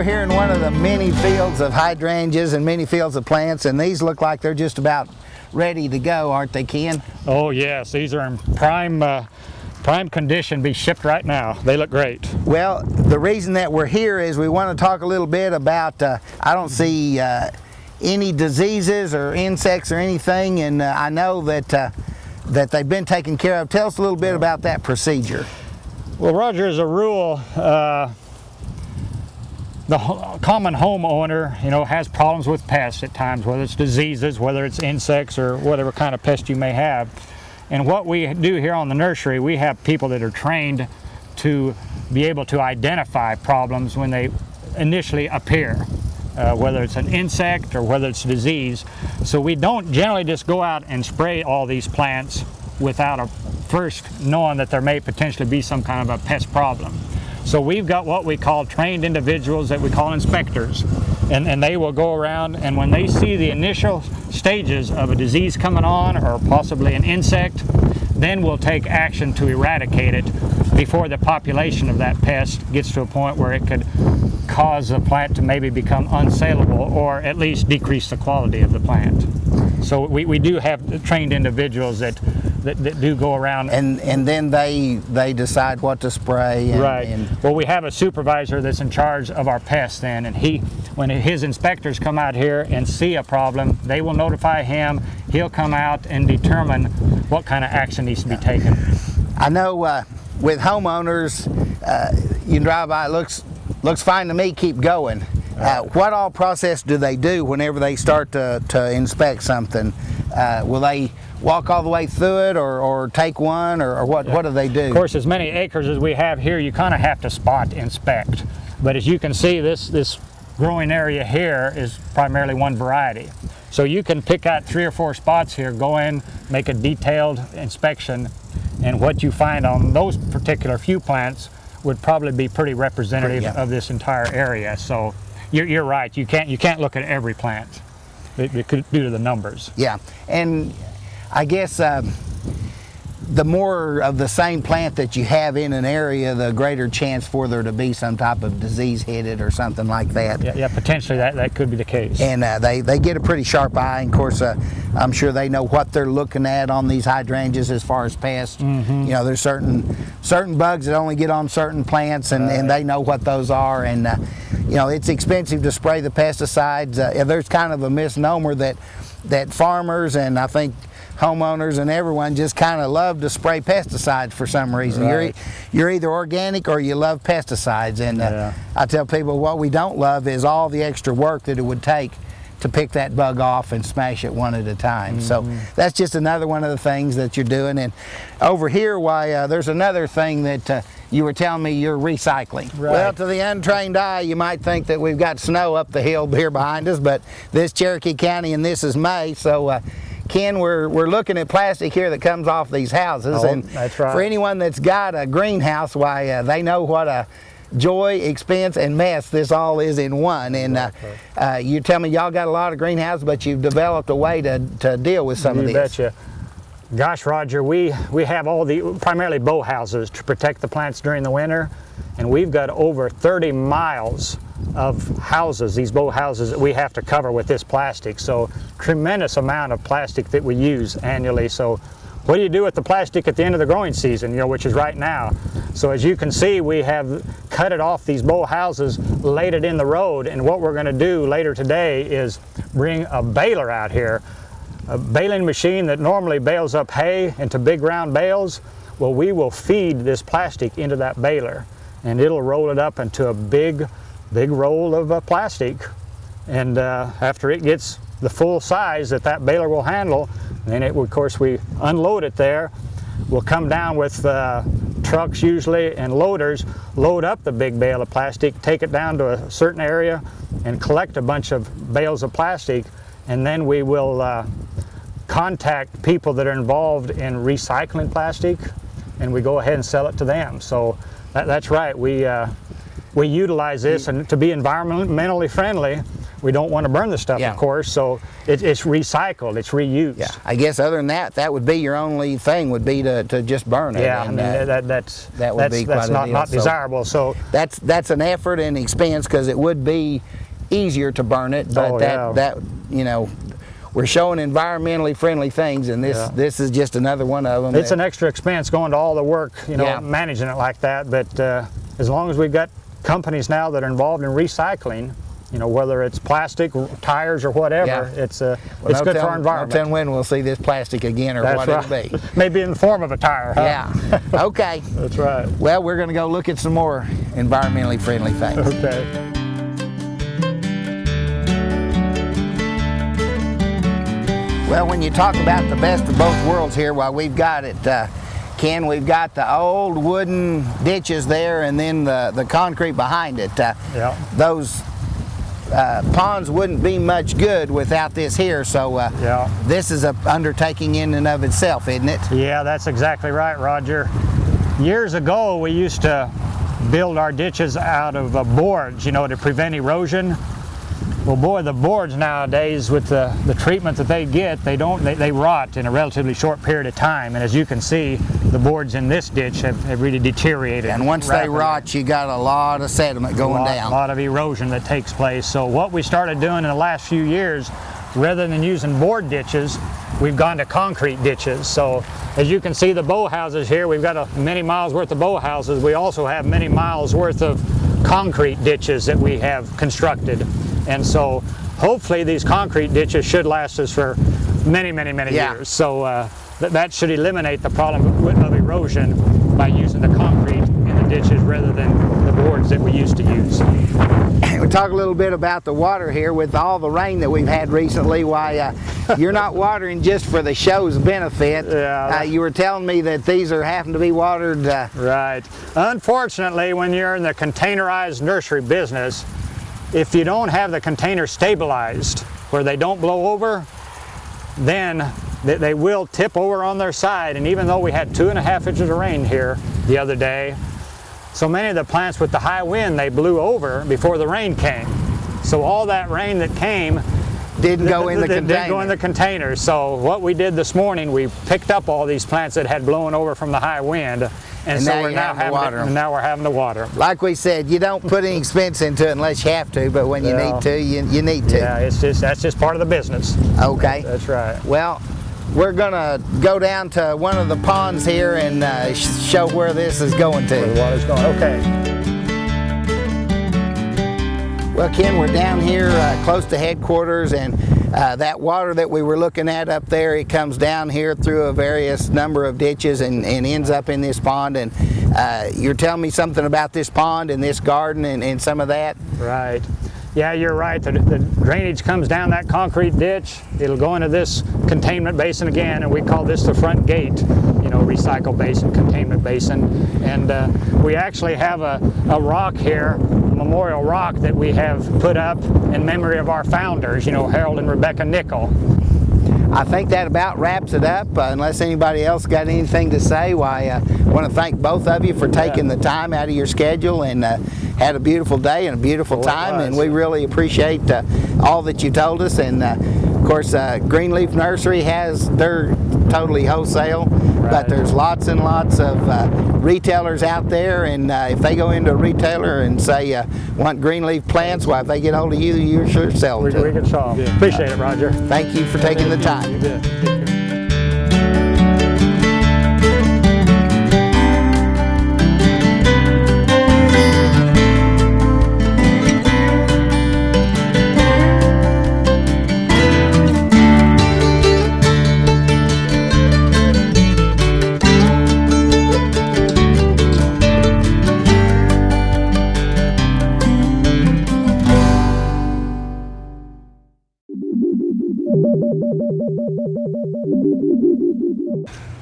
we're here in one of the many fields of hydrangeas and many fields of plants, and these look like they're just about ready to go, aren't they, Ken? Oh yes, these are in prime condition to be shipped right now. They look great. Well, the reason that we're here is we want to talk a little bit about, I don't see any diseases or insects or anything, and I know that they've been taken care of. Tell us a little bit about that procedure. Well, Roger, as a rule, the common homeowner, has problems with pests at times, whether it's diseases, whether it's insects, or whatever kind of pest you may have. And what we do here on the nursery, we have people that are trained to be able to identify problems when they initially appear, whether it's an insect or whether it's disease. So we don't generally just go out and spray all these plants without first knowing that there may potentially be some kind of a pest problem. So we've got what we call trained individuals that we call inspectors, and they will go around, and when they see the initial stages of a disease coming on or possibly an insect, then we'll take action to eradicate it before the population of that pest gets to a point where it could cause the plant to maybe become unsaleable or at least decrease the quality of the plant. So we do have trained individuals that do go around. And then they decide what to spray. Well, we have a supervisor that's in charge of our pests then, and when his inspectors come out here and see a problem, they will notify him. He'll come out and determine what kind of action needs to be taken. I know with homeowners, you drive by, it looks fine to me, keep going. What all process do they do whenever they start to inspect something? Will they walk all the way through it, or take one, or what do they do? Of course, as many acres as we have here, you kind of have to spot inspect. But as you can see, this growing area here is primarily one variety. So you can pick out 3 or 4 spots here, go in, make a detailed inspection, and what you find on those particular few plants would probably be pretty representative of this entire area. So you're right, you can't look at every plant due to the numbers. Yeah, and I guess the more of the same plant that you have in an area, the greater chance for there to be some type of disease hit or something like that. Yeah, potentially that could be the case. And they get a pretty sharp eye, and of course I'm sure they know what they're looking at on these hydrangeas as far as pests. Mm-hmm. There's certain bugs that only get on certain plants, and they know what those are, and it's expensive to spray the pesticides. There's kind of a misnomer that farmers, and I think homeowners and everyone, just kind of love to spray pesticides for some reason. Right. You're either organic or you love pesticides, and I tell people what we don't love is all the extra work that it would take to pick that bug off and smash it one at a time. Mm-hmm. So that's just another one of the things that you're doing. And over here, there's another thing that you were telling me you're recycling. Right. Well, to the untrained eye, you might think that we've got snow up the hill here behind us, but this Cherokee County, and this is May, so Ken, we're looking at plastic here that comes off these houses, and that's right. For anyone that's got a greenhouse, why they know what a joy, expense, and mess this all is in one. And you tell me y'all got a lot of greenhouses, but you've developed a way to deal with some of this. You betcha. Gosh, Roger, we have primarily bow houses to protect the plants during the winter, and we've got over 30 miles of houses, these bow houses, that we have to cover with this plastic. So tremendous amount of plastic that we use annually. So what do you do with the plastic at the end of the growing season, which is right now? So as you can see, we have cut it off these bow houses, laid it in the road, and what we're going to do later today is bring a baler out here, a baling machine that normally bales up hay into big round bales. Well, we will feed this plastic into that baler, and it'll roll it up into a big roll of plastic, and after it gets the full size that baler will handle, then of course we unload it there. We'll come down with trucks usually and loaders, load up the big bale of plastic, take it down to a certain area and collect a bunch of bales of plastic, and then we will contact people that are involved in recycling plastic, and we go ahead and sell it to them. So that's right, we utilize this, and to be environmentally friendly, we don't want to burn the stuff, Yeah. of course, so it's recycled, it's reused. Yeah, I guess other than that, that would be your only thing, would be to just burn it. Yeah, and, I mean, that's quite a not deal. So desirable. So that's an effort and expense, because it would be easier to burn it, but that you know, we're showing environmentally friendly things, and this is just another one of them. It's an extra expense going to all the work, you know, managing it like that. But as long as we've got companies now that are involved in recycling, you know, whether it's plastic, tires, or whatever, it's good for our environment. Don't tell when we'll see this plastic again, or what it'll be. Maybe in the form of a tire. Huh? Yeah. Okay. That's right. Well, we're going to go look at some more environmentally friendly things. Okay. Well, when you talk about the best of both worlds here, well, we've got it, Ken. We've got the old wooden ditches there, and then the concrete behind it. Those ponds wouldn't be much good without this here, so this is an undertaking in and of itself, isn't it? Yeah, that's exactly right, Roger. Years ago, we used to build our ditches out of boards, you know, to prevent erosion. Well, boy, the boards nowadays, with the treatment that they get, they rot in a relatively short period of time. And as you can see, the boards in this ditch have really deteriorated. And once they rot, you got a lot of sediment going down. A lot of erosion that takes place. So what we started doing in the last few years, rather than using board ditches, we've gone to concrete ditches. So as you can see, the bow houses here, we've got many miles worth of bow houses. We also have many miles worth of concrete ditches that we have constructed. And so hopefully these concrete ditches should last us for many years. So that should eliminate the problem of erosion by using the concrete in the ditches rather than the boards that we used to use. We'll talk a little bit about the water here. With all the rain that we've had recently, why you're not watering just for the show's benefit. You were telling me that these are having to be watered. Right. Unfortunately, when you're in the containerized nursery business, if you don't have the container stabilized where they don't blow over, then they will tip over on their side. And even though we had 2.5 inches of rain here the other day, so many of the plants with the high wind, they blew over before the rain came. So all that rain that came didn't go in the container. Didn't go in the container. So what we did this morning, we picked up all these plants that had blown over from the high wind, and so we're now having to water them. Like we said, you don't put any expense into it unless you have to, but when you need to, you need to. Yeah, that's just part of the business. Okay. That's right. Well, we're gonna go down to one of the ponds here and show where this is going to. Where the water's going. Okay. Well, Ken, we're down here close to headquarters, and that water that we were looking at up there, it comes down here through a various number of ditches and ends up in this pond. And you're telling me something about this pond and this garden and some of that? Right. Yeah, you're right. The drainage comes down that concrete ditch. It'll go into this containment basin again, and we call this the front gate, you know, recycle basin, containment basin. And we actually have a rock here, a memorial rock that we have put up in memory of our founders, you know, Harold and Rebecca Nickel. I think that about wraps it up. Unless anybody else got anything to say, why I want to thank both of you for taking the time out of your schedule, and had a beautiful day and a beautiful time, and we really appreciate all that you told us. And of course, Greenleaf Nursery has their totally wholesale, but there's lots and lots of retailers out there, and if they go into a retailer and say want Greenleaf plants, well, if they get hold of you, you're sure to sell them. We can sell them. Appreciate it, Roger. Thank you for taking the time. You bet. Take care.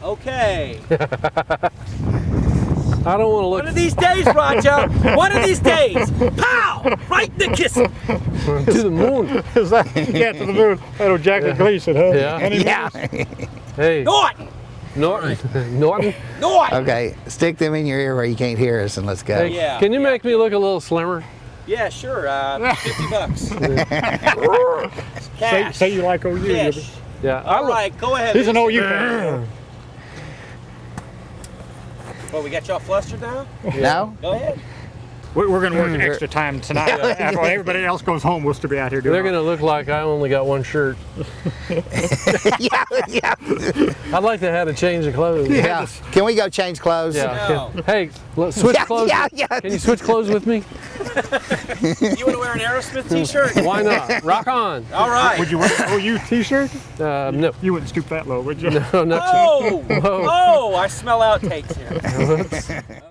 Okay. I don't want to look. One of these days, Roger. One of these days. Pow! Right in the kiss. To the moon. Is that, yeah, to the moon. Little Jackie Gleason, huh? Yeah. Hey. Norton. Norton. Norton. Okay, stick them in your ear where you can't hear us, and let's go. Hey, can you make me look a little slimmer? Yeah, sure. 50 bucks. Cash. Say you like OU. Cash. Yeah. All right, go ahead. He's an Lisa. OU fan. Well, we got y'all flustered now? No? Go ahead. We're going to work extra time tonight. After everybody else goes home, we'll still be out here doing They're going to look like I only got one shirt. Yeah, yeah. I'd like to have a change of clothes. Yeah. Can we go change clothes? Yeah. No. Hey, let's switch Yeah, clothes. yeah, yeah. Can you switch clothes with me? You want to wear an Aerosmith t-shirt? Why not? Rock on. All right. Would you wear an OU t-shirt? No. You wouldn't stoop that low, would you? No, not Oh, I smell outtakes here.